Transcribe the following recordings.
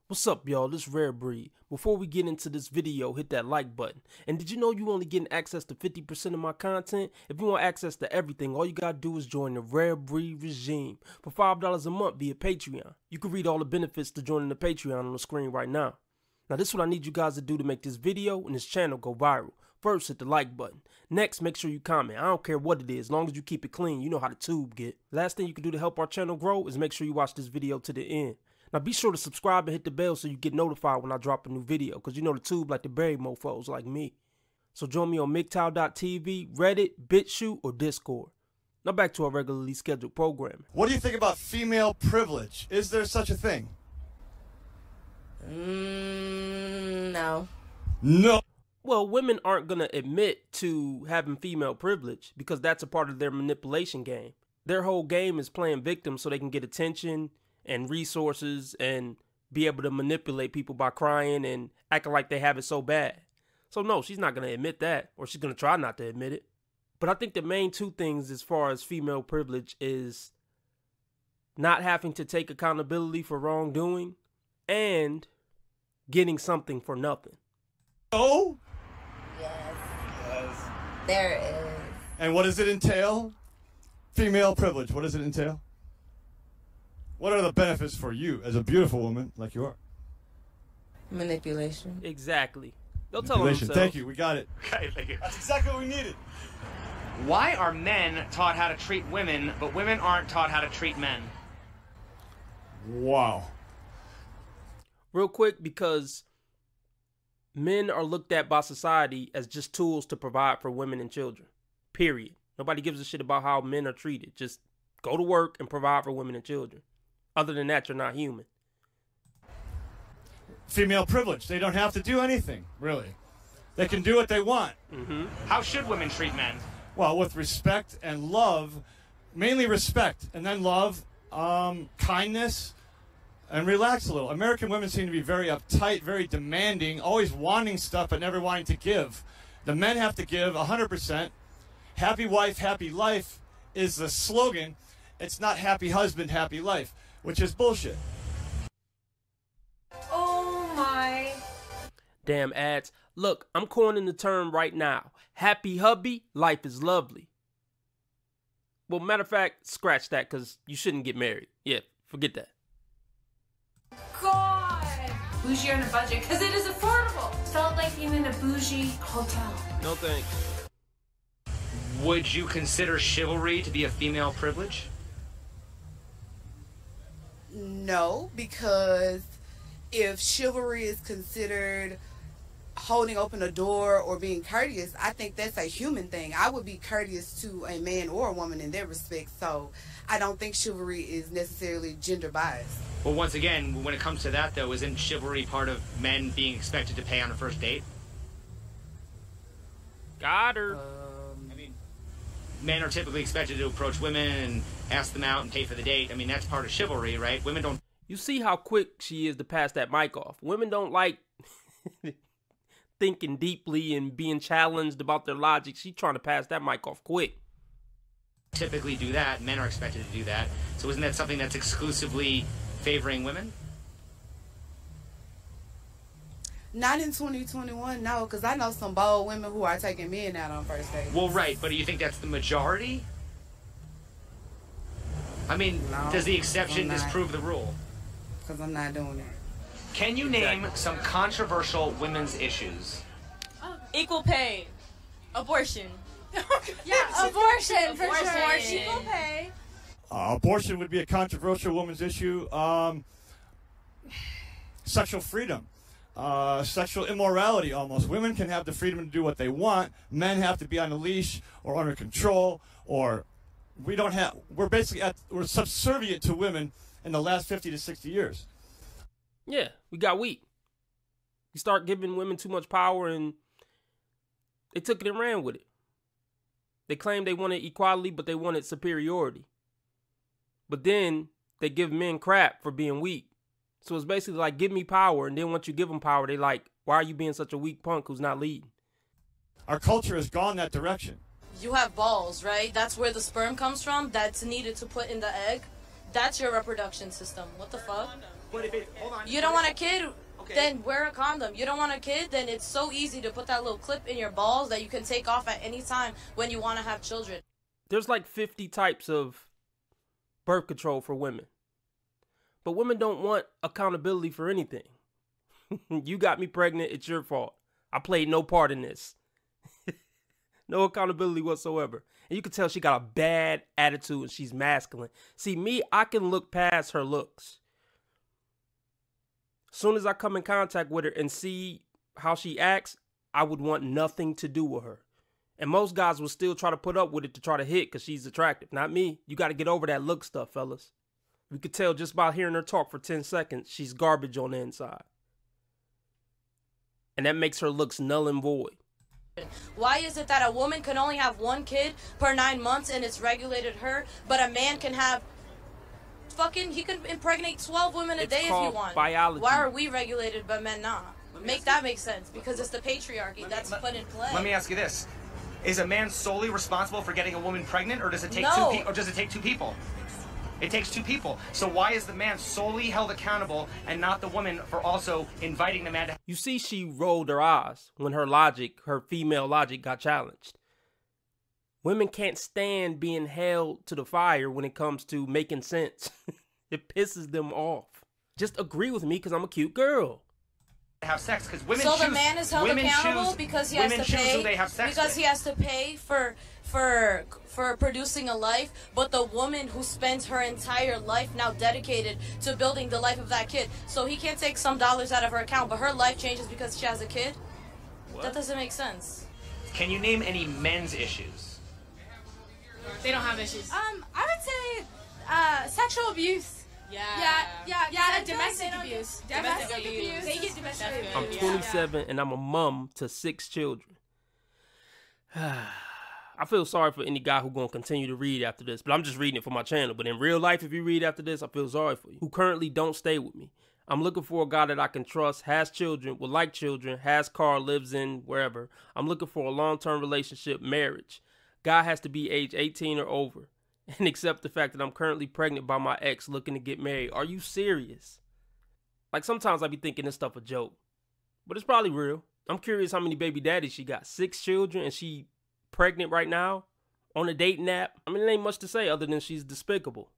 What's up, y'all? This Rare Breed. Before we get into this video, hit that like button. And did you know you only getting access to 50% of my content? If you want access to everything, all you gotta do is join the Rare Breed regime for $5 a month via Patreon. You can read all the benefits to joining the Patreon on the screen right now. Now, this is what I need you guys to do to make this video and this channel go viral. First, hit the like button. Next, make sure you comment. I don't care what it is, as long as you keep it clean. You know how the tube get. Last thing you can do to help our channel grow is make sure you watch this video to the end. Now be sure to subscribe and hit the bell so you get notified when I drop a new video, because you know the tube like to bury mofos like me. So join me on MGTOW.tv, Reddit, BitChute, or Discord. Now back to our regularly scheduled programming. What do you think about female privilege? Is there such a thing? No. No. Well, women aren't going to admit to having female privilege because that's a part of their manipulation game. Their whole game is playing victim so they can get attention and resources and be able to manipulate people by crying and acting like they have it so bad. So no, she's not going to admit that, or she's going to try not to admit it. But I think the main two things as far as female privilege is not having to take accountability for wrongdoing and getting something for nothing. Oh? Yes. There is. And what does it entail? Female privilege, what does it entail? What are the benefits for you as a beautiful woman like you are? Manipulation. Exactly. They'll tell themselves. Thank you, we got it. Okay, thank you. That's exactly what we needed. Why are men taught how to treat women, but women aren't taught how to treat men? Wow. Real quick, because men are looked at by society as just tools to provide for women and children. Period. Nobody gives a shit about how men are treated. Just go to work and provide for women and children. Other than that, you're not human. Female privilege. They don't have to do anything, really. They can do what they want. How should women treat men? Well, with respect and love, mainly respect, and then love, kindness, and relax a little. American women seem to be very uptight, very demanding, always wanting stuff but never wanting to give. The men have to give 100%. Happy wife, happy life is the slogan. It's not happy husband, happy life, which is bullshit. Oh my. Damn ads. Look, I'm coining the term right now. Happy hubby, life is lovely. Well, matter of fact, scratch that, because you shouldn't get married. Yeah, forget that. God! Bougie on a budget, because it is affordable. Felt like being in a bougie hotel. No thanks. Would you consider chivalry to be a female privilege? No, because if chivalry is considered holding open a door or being courteous, I think that's a human thing. I would be courteous to a man or a woman in their respect, so I don't think chivalry is necessarily gender biased. Well, once again, when it comes to that, though, isn't chivalry part of men being expected to pay on a first date? Got her. I mean, men are typically expected to approach women and ask them out and pay for the date. I mean, that's part of chivalry, right? Women don't. You see how quick she is to pass that mic off. Women don't like thinking deeply and being challenged about their logic. She's trying to pass that mic off quick. Typically do that. Men are expected to do that. So isn't that something that's exclusively favoring women? Not in 2021, no, because I know some bold women who are taking men out on first dates. Well, right, but do you think that's the majority? I mean, No, does the exception I'm not. disprove the rule? Because I'm not doing it. Can you name some controversial women's issues? Equal pay. Abortion. Yeah, Abortion, for Abortion. sure. Equal pay. Abortion would be a controversial woman's issue. Sexual freedom. Sexual immorality almost. Women can have the freedom to do what they want. Men have to be on a leash or under control, or we don't have, we're basically we're subservient to women in the last 50 to 60 years. Yeah, we got weak. We start giving women too much power and they took it and ran with it. They claimed they wanted equality, but they wanted superiority. But then they give men crap for being weak. So it's basically like, give me power, and then once you give them power, they like, why are you being such a weak punk who's not leading? Our culture has gone that direction. You have balls, right? That's where the sperm comes from. That's needed to put in the egg. That's your reproduction system. What the fuck? But if it, hold on. You don't want a kid, Okay. then wear a condom. You don't want a kid, then it's so easy to put that little clip in your balls that you can take off at any time when you want to have children. There's like 50 types of birth control for women. But women don't want accountability for anything. You got me pregnant, it's your fault. I played no part in this. No accountability whatsoever. And you can tell she got a bad attitude and she's masculine. See, me, I can look past her looks. Soon as I come in contact with her and see how she acts, I would want nothing to do with her. And most guys will still try to put up with it to try to hit because she's attractive. Not me. You got to get over that look stuff, fellas. We could tell just by hearing her talk for 10 seconds, she's garbage on the inside. And that makes her looks null and void. Why is it that a woman can only have 1 kid per 9 months and it's regulated her, but a man can have he can impregnate 12 women a day if he wants? Biology. Why are we regulated but men not? Make that make sense, because it's the patriarchy that's put in play. Let me ask you this. Is a man solely responsible for getting a woman pregnant, or does it take No. two people? It takes 2 people. So why is the man solely held accountable and not the woman for also inviting the man to... You see, she rolled her eyes when her female logic got challenged. Women can't stand being held to the fire when it comes to making sense. It pisses them off. Just agree with me because I'm a cute girl. have sex? Because women so choose... the man is held accountable because he has to pay who they have sex because with. he has to pay for producing a life, but the woman who spends her entire life now dedicated to building the life of that kid, so he can't take some dollars out of her account, but her life changes because she has a kid. What? That doesn't make sense. Can you name any men's issues? They don't have issues. I would say sexual abuse. Yeah, domestic abuse. Domestic abuse. They get domestic abuse. I'm 27 and I'm a mom to 6 children. I feel sorry for any guy who gonna continue to read after this, but I'm just reading it for my channel. But in real life, if you read after this, I feel sorry for you. Who currently don't stay with me. I'm looking for a guy that I can trust, has children, would like children, has car, lives in wherever. I'm looking for a long-term relationship, marriage. Guy has to be age 18 or over and accept the fact that I'm currently pregnant by my ex looking to get married. Are you serious? Like, sometimes I be thinking this stuff a joke, but it's probably real. I'm curious how many baby daddies she got. 6 children and she pregnant right now on a dating app. I mean, it ain't much to say other than she's despicable.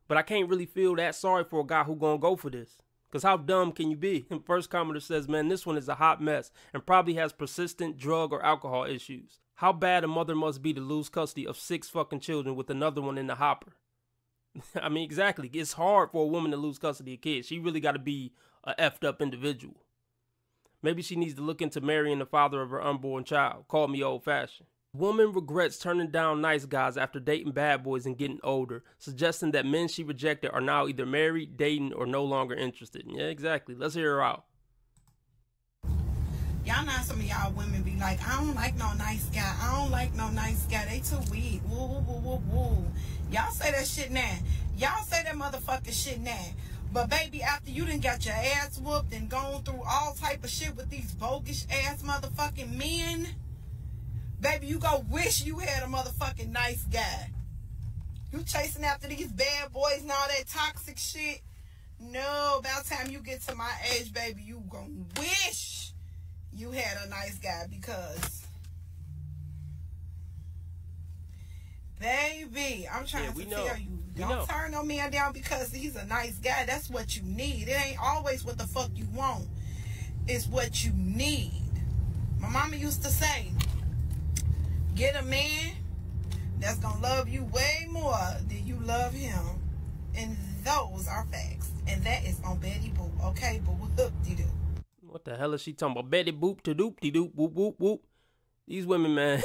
But I can't really feel that sorry for a guy who gonna go for this. Because how dumb can you be? And first commenter says, man, this one is a hot mess and probably has persistent drug or alcohol issues. How bad a mother must be to lose custody of 6 fucking children with another one in the hopper. I mean, exactly. It's hard for a woman to lose custody of kids. She really got to be a effed up individual. Maybe she needs to look into marrying the father of her unborn child. Call me old fashioned. Woman regrets turning down nice guys after dating bad boys and getting older, suggesting that men she rejected are now either married, dating, or no longer interested. Yeah, exactly. Let's hear her out. Y'all know some of y'all women be like, I don't like no nice guy. I don't like no nice guy. They too weak. Woo, woo, woo, woo, woo. Y'all say that shit now. Y'all say that motherfucking shit now. But baby, after you done got your ass whooped and gone through all type of shit with these bogus ass motherfucking men, baby, you go wish you had a motherfucking nice guy. You chasing after these bad boys and all that toxic shit. No, by the time you get to my age, baby, you gonna wish you had a nice guy, because baby, I'm trying to tell you, don't turn no man down because he's a nice guy. That's what you need. It ain't always what the fuck you want. It's what you need. My mama used to say, get a man that's gonna love you way more than you love him. And those are facts. And that is on Betty Boop. Okay, but whoop-de-doo. What the hell is she talking about? Betty boop to doop de doop whoop whoop whoop. These women, man.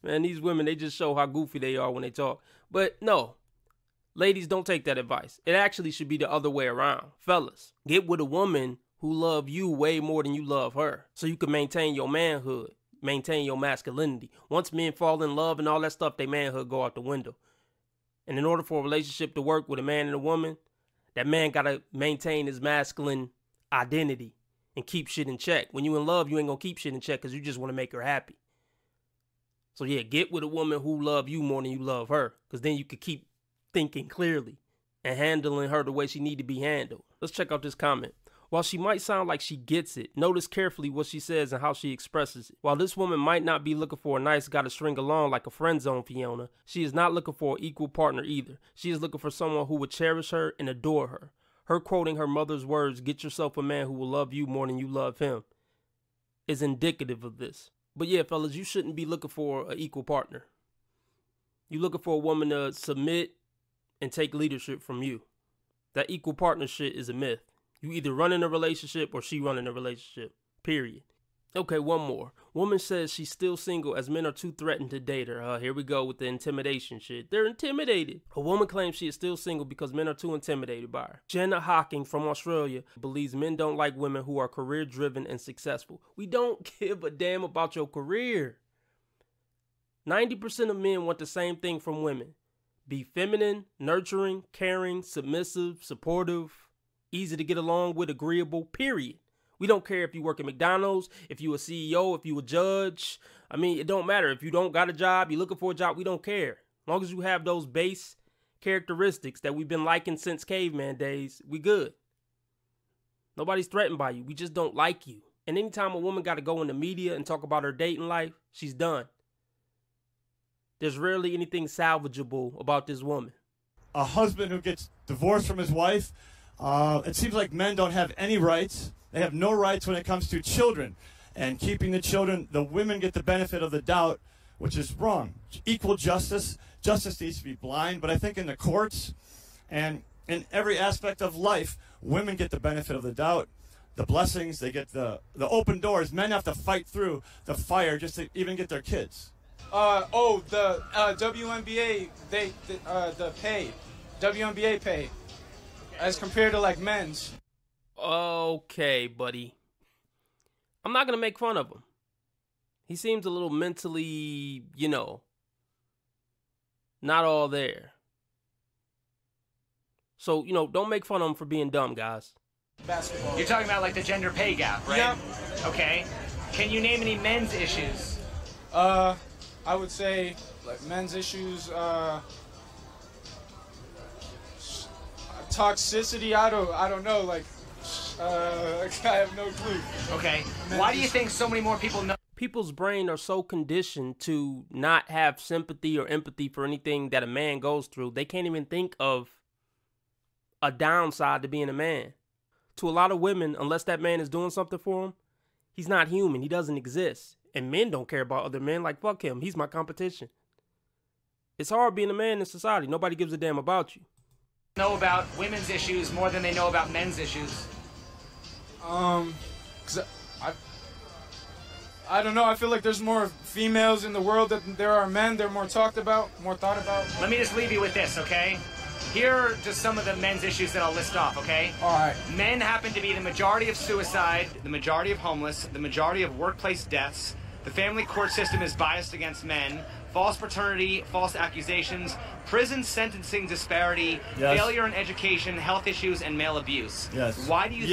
Man, these women, they just show how goofy they are when they talk. But no, ladies, don't take that advice. It actually should be the other way around. Fellas, get with a woman who love you way more than you love her, so you can maintain your manhood, maintain your masculinity. Once men fall in love and all that stuff, their manhood go out the window. And in order for a relationship to work with a man and a woman, that man gotta maintain his masculine identity and keep shit in check. When you in love, you ain't gonna keep shit in check because you just want to make her happy. So yeah, get with a woman who love you more than you love her, because then you could keep thinking clearly and handling her the way she need to be handled. Let's check out this comment. While she might sound like she gets it, notice carefully what she says and how she expresses it. While this woman might not be looking for a nice guy to string along like a friend zone Fiona, she is not looking for an equal partner either. She is looking for someone who would cherish her and adore her. Her quoting her mother's words, "Get yourself a man who will love you more than you love him," is indicative of this. But yeah, fellas, you shouldn't be looking for an equal partner. You're looking for a woman to submit and take leadership from you. That equal partner shit is a myth. You either run in a relationship or she run in a relationship, period. Okay, one more. Woman says she's still single as men are too threatened to date her. Here we go with the intimidation shit. They're intimidated. A woman claims she is still single because men are too intimidated by her. Jenna Hocking from Australia believes men don't like women who are career driven and successful. We don't give a damn about your career. 90% of men want the same thing from women. Be feminine, nurturing, caring, submissive, supportive, easy to get along with, agreeable, period. We don't care if you work at McDonald's, if you a CEO, if you a judge. I mean, it don't matter. If you don't got a job, you're looking for a job, we don't care. As long as you have those base characteristics that we've been liking since caveman days, we good. Nobody's threatened by you. We just don't like you. And anytime a woman got to go in the media and talk about her dating life, she's done. There's rarely anything salvageable about this woman. A husband who gets divorced from his wife, it seems like men don't have any rights. They have no rights when it comes to children. And keeping the children, the women get the benefit of the doubt, which is wrong. Equal justice. Justice needs to be blind. But I think in the courts and in every aspect of life, women get the benefit of the doubt, the blessings. They get the open doors. Men have to fight through the fire just to even get their kids. The WNBA, the pay, WNBA pay, as compared to like men's. Okay, buddy. I'm not going to make fun of him. He seems a little mentally, not all there. So, don't make fun of him for being dumb, guys. Basketball. You're talking about like the gender pay gap, right? Yep. Okay. Can you name any men's issues? I would say like men's issues, toxicity. I don't know. Like, I have no clue. Okay. Why do you think so many more people know? People's brain are so conditioned to not have sympathy or empathy for anything that a man goes through. They can't even think of a downside to being a man. To a lot of women, unless that man is doing something for them, he's not human. He doesn't exist. And men don't care about other men. Like, fuck him. He's my competition. It's hard being a man in society. Nobody gives a damn about you. Know about women's issues more than they know about men's issues? Cause I don't know. I feel like there's more females in the world than there are men. They're more talked about, more thought about. Let me just leave you with this, okay? Here are just some of the men's issues that I'll list off, okay? All right. Men happen to be the majority of suicide, the majority of homeless, the majority of workplace deaths. The family court system is biased against men. False paternity, false accusations, prison sentencing disparity, yes. Failure in education, health issues, and male abuse. Yes. Why do you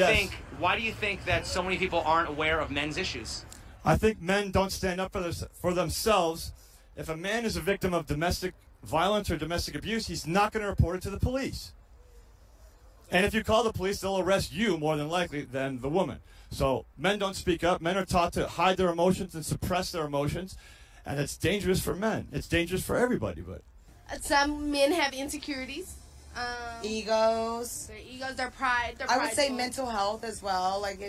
think that so many people aren't aware of men's issues? I think men don't stand up for themselves. If a man is a victim of domestic violence or domestic abuse, he's not going to report it to the police. And if you call the police, they'll arrest you more than likely than the woman. So men don't speak up. Men are taught to hide their emotions and suppress their emotions. And it's dangerous for men. It's dangerous for everybody. But some men have insecurities. Egos. Their egos, their pride. I would say mental health as well. Like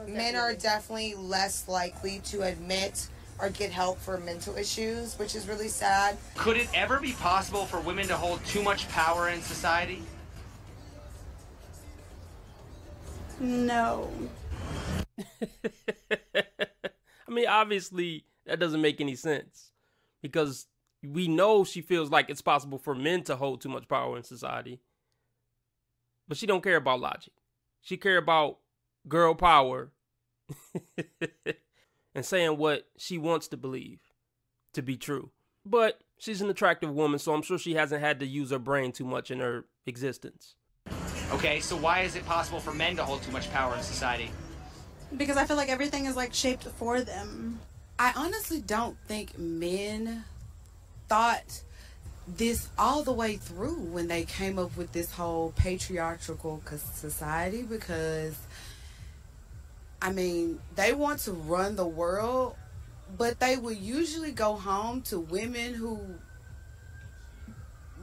men are definitely less likely to admit or get help for mental issues, which is really sad. Could it ever be possible for women to hold too much power in society? No. I mean, obviously, that doesn't make any sense. Because we know she feels like it's possible for men to hold too much power in society. But she don't care about logic. She care about girl power and saying what she wants to believe to be true. But she's an attractive woman, so I'm sure she hasn't had to use her brain too much in her existence. Okay, so why is it possible for men to hold too much power in society? Because I feel like everything is like shaped for them. I honestly don't think men thought this all the way through when they came up with this whole patriarchal society, because I mean, they want to run the world, but they would usually go home to women who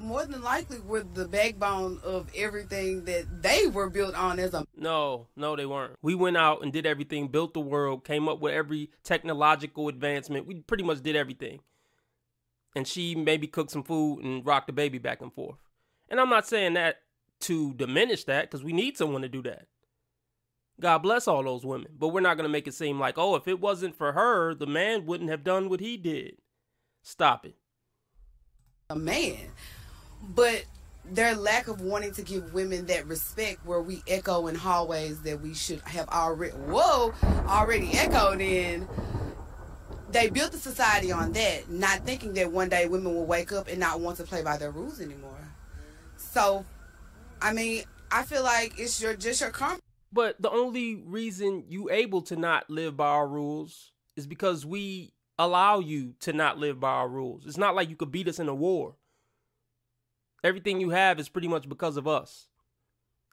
more than likely were the backbone of everything that they were built on as a... No, they weren't. We went out and did everything, built the world, came up with every technological advancement. We pretty much did everything. And she maybe cooked some food and rocked the baby back and forth. And I'm not saying that to diminish that, because we need someone to do that. God bless all those women. But we're not going to make it seem like, oh, if it wasn't for her, the man wouldn't have done what he did. Stop it. A man. But their lack of wanting to give women that respect, where we echo in hallways that we should have already echoed in, they built the society on that, not thinking that one day women will wake up and not want to play by their rules anymore. So, I mean, I feel like it's just your karma. But the only reason you able to not live by our rules is because we allow you to not live by our rules. It's not like you could beat us in a war. Everything you have is pretty much because of us.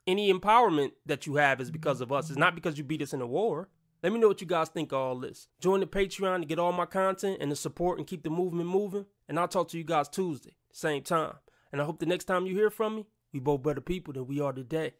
Any empowerment that you have is because of us. It's not because you beat us in a war. Let me know what you guys think of all this. Join the Patreon to get all my content and to support and keep the movement moving. And I'll talk to you guys Tuesday, same time. And I hope the next time you hear from me, we both better people than we are today.